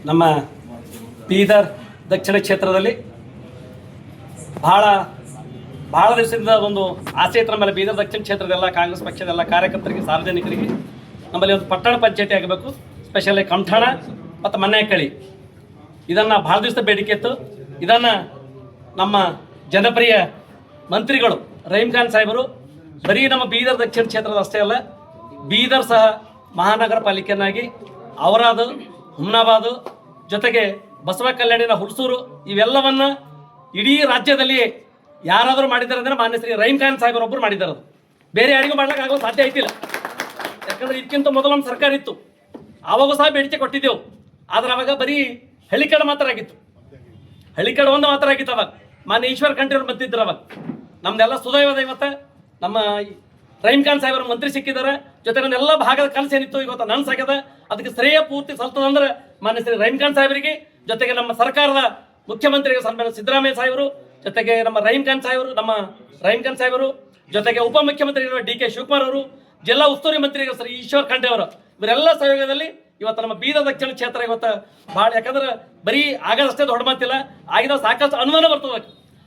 ನಮ್ಮ ಬೀದರ್ ದಕ್ಷಿಣ ಕ್ಷೇತ್ರದಲ್ಲಿ ಬಹಳ ದಿವಸದಿಂದ ಒಂದು ಆಸೆ ಇತ್ತು ನಮ್ಮಲ್ಲಿ. ಬೀದರ್ ದಕ್ಷಿಣ ಕ್ಷೇತ್ರದೆಲ್ಲ ಕಾಂಗ್ರೆಸ್ ಪಕ್ಷದೆಲ್ಲ ಕಾರ್ಯಕರ್ತರಿಗೆ, ಸಾರ್ವಜನಿಕರಿಗೆ ನಮ್ಮಲ್ಲಿ ಒಂದು ಪಟ್ಟಣ ಪಂಚಾಯತಿ ಆಗಬೇಕು, ಸ್ಪೆಷಲಿ ಕಮಠಾಣ ಮತ್ತು ಮನ್ಯಾಕಳಿ. ಇದನ್ನು ಭಾಳ ದಿವಸ ಬೇಡಿಕೆ ಇತ್ತು. ಇದನ್ನು ನಮ್ಮ ಜನಪ್ರಿಯ ಮಂತ್ರಿಗಳು ರಹೀಮ್ ಖಾನ್ ಸಾಹೇಬರು ಬರೀ ನಮ್ಮ ಬೀದರ್ ದಕ್ಷಿಣ ಕ್ಷೇತ್ರದ ಅಷ್ಟೇ ಅಲ್ಲ, ಬೀದರ್ ಸಹ ಮಹಾನಗರ ಪಾಲಿಕೆಯನ್ನಾಗಿ ಔರಾದ್, ಹುಮ್ನಾಬಾದ್ ಜೊತೆಗೆ ಬಸವ ಕಲ್ಯಾಣಿನ ಹುಣಸೂರು ಇವೆಲ್ಲವನ್ನು ಇಡೀ ರಾಜ್ಯದಲ್ಲಿ ಯಾರಾದರೂ ಮಾಡಿದ್ದಾರೆ ಅಂದರೆ ಮಾನ್ಯ ಶ್ರೀ ರಹೀಮ್ ಖಾನ್ ಸಾಹೇಬರೊಬ್ಬರು ಮಾಡಿದ್ದಾರೆ. ಅದು ಬೇರೆ ಯಾರಿಗೂ ಮಾಡ್ಲಿಕ್ಕೆ ಆಗೋ ಸಾಧ್ಯ ಐತಿಲ್ಲ. ಯಾಕಂದರೆ ಇದಕ್ಕಿಂತ ಮೊದಲು ನಮ್ಮ ಸರ್ಕಾರ ಇತ್ತು, ಆವಾಗೂ ಸಹ ಬೇಡಿಕೆ ಕೊಟ್ಟಿದ್ದೆವು. ಆದರೆ ಅವಾಗ ಬರೀ ಹಳ್ಳಿಕಡೆ ಮಾತ್ರ ಆಗಿತ್ತು, ಹಳ್ಳಿಕಡೆ ಒಂದು ಮಾತ್ರ ಆಗಿತ್ತು. ಅವಾಗ ಮಾನ್ಯ ಈಶ್ವರ್ ಖಂಡ್ರೆ ಬಂದಿದ್ರು. ಅವಾಗ ನಮ್ದೆಲ್ಲ ಸುದೈವದ ಇವತ್ತು ನಮ್ಮ ರಹೀಮ್ ಖಾನ್ ಸಾಹೇಬರ ಮಂತ್ರಿ ಸಿಕ್ಕಿದ್ದಾರೆ. ಜೊತೆ ನನ್ನೆಲ್ಲ ಭಾಗದ ಕನಸು ಏನಿತ್ತು ಇವತ್ತು ನನ್ನ ಸಾಗ್ಯದ. ಅದಕ್ಕೆ ಶ್ರೇಯ ಪೂರ್ತಿ ಸಲ್ತದಂದ್ರೆ ಮಾನ್ಯ ಶ್ರೀ ರಹೀಮ್ ಖಾನ್ ಸಾಹೇಬರಿಗೆ, ಜೊತೆಗೆ ನಮ್ಮ ಸರ್ಕಾರದ ಮುಖ್ಯಮಂತ್ರಿಗೆ ಸನ್ಮಾನ್ಯ ಸಿದ್ದರಾಮಯ್ಯ ಸಾಹೇಬರು, ಜೊತೆಗೆ ನಮ್ಮ ರಹೀಮ್ ಖಾನ್ ಸಾಹೇಬರು, ಜೊತೆಗೆ ಉಪಮುಖ್ಯಮಂತ್ರಿ DK ಶಿವಕುಮಾರ್ ಅವರು, ಜಿಲ್ಲಾ ಉಸ್ತುವಾರಿ ಮಂತ್ರಿಗಳು ಶ್ರೀ ಈಶ್ವರ್ ಖಂಡ್ರೆ ಅವರು, ಇವರೆಲ್ಲ ಸಹಯೋಗದಲ್ಲಿ ಇವತ್ತು ನಮ್ಮ ಬೀದರ್ ದಕ್ಷಿಣ ಕ್ಷೇತ್ರ ಇವತ್ತು ಭಾಳ, ಯಾಕಂದ್ರೆ ಬರೀ ಆಗದಷ್ಟೇ ದೊಡ್ಡ ಮಾತಿಲ್ಲ, ಆಗಿದ ಸಾಕಷ್ಟು ಅನುದಾನ ಬರ್ತದೆ.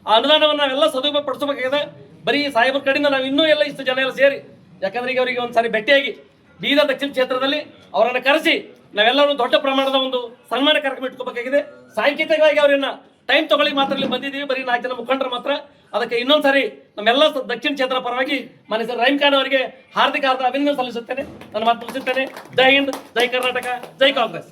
ಆ ಅನುದಾನವನ್ನು ನಾವೆಲ್ಲ ಸದುಪಯೋಗ ಪಡಿಸಬೇಕಾಗಿದೆ. ಬರೀ ಸಾಹೇಬರ ಕಡೆಯಿಂದ ನಾವು ಇನ್ನೂ ಎಲ್ಲ ಇಷ್ಟು ಜನ ಎಲ್ಲ ಸೇರಿ, ಯಾಕಂದ್ರೆ ಈಗ ಅವರಿಗೆ ಒಂದು ಸಾರಿ ಭೇಟಿಯಾಗಿ ಬೀದರ್ ದಕ್ಷಿಣ ಕ್ಷೇತ್ರದಲ್ಲಿ ಅವರನ್ನು ಕರೆಸಿ ನಾವೆಲ್ಲರೂ ದೊಡ್ಡ ಪ್ರಮಾಣದ ಒಂದು ಸನ್ಮಾನ ಕಾರ್ಯಕ್ರಮ ಇಟ್ಕೋಬೇಕಾಗಿದೆ. ಸಾಂಕೇತಿಕವಾಗಿ ಅವರನ್ನ ಟೈಮ್ ತಗೊಳ್ಳಿ ಮಾತ್ರ ಇಲ್ಲಿ ಬಂದಿದ್ದೀವಿ, ಬರೀ 4 ಜನ ಮುಖಂಡರು ಮಾತ್ರ. ಅದಕ್ಕೆ ಇನ್ನೊಂದು ಸಾರಿ ನಮ್ಮೆಲ್ಲ ದಕ್ಷಿಣ ಕ್ಷೇತ್ರ ಪರವಾಗಿ ಮಾನ್ಯ ಸರ್ ರಹೀಮ್ ಖಾನ್ ಅವರಿಗೆ ಹಾರ್ದಿಕ ಅಭಿನಂದನೆ ಸಲ್ಲಿಸುತ್ತೇನೆ. ನನ್ನ ಮಾತು ಮುಗಿಸುತ್ತೇನೆ. ಜೈ ಹಿಂದ್, ಜೈ ಕರ್ನಾಟಕ, ಜೈ ಕಾಂಗ್ರೆಸ್.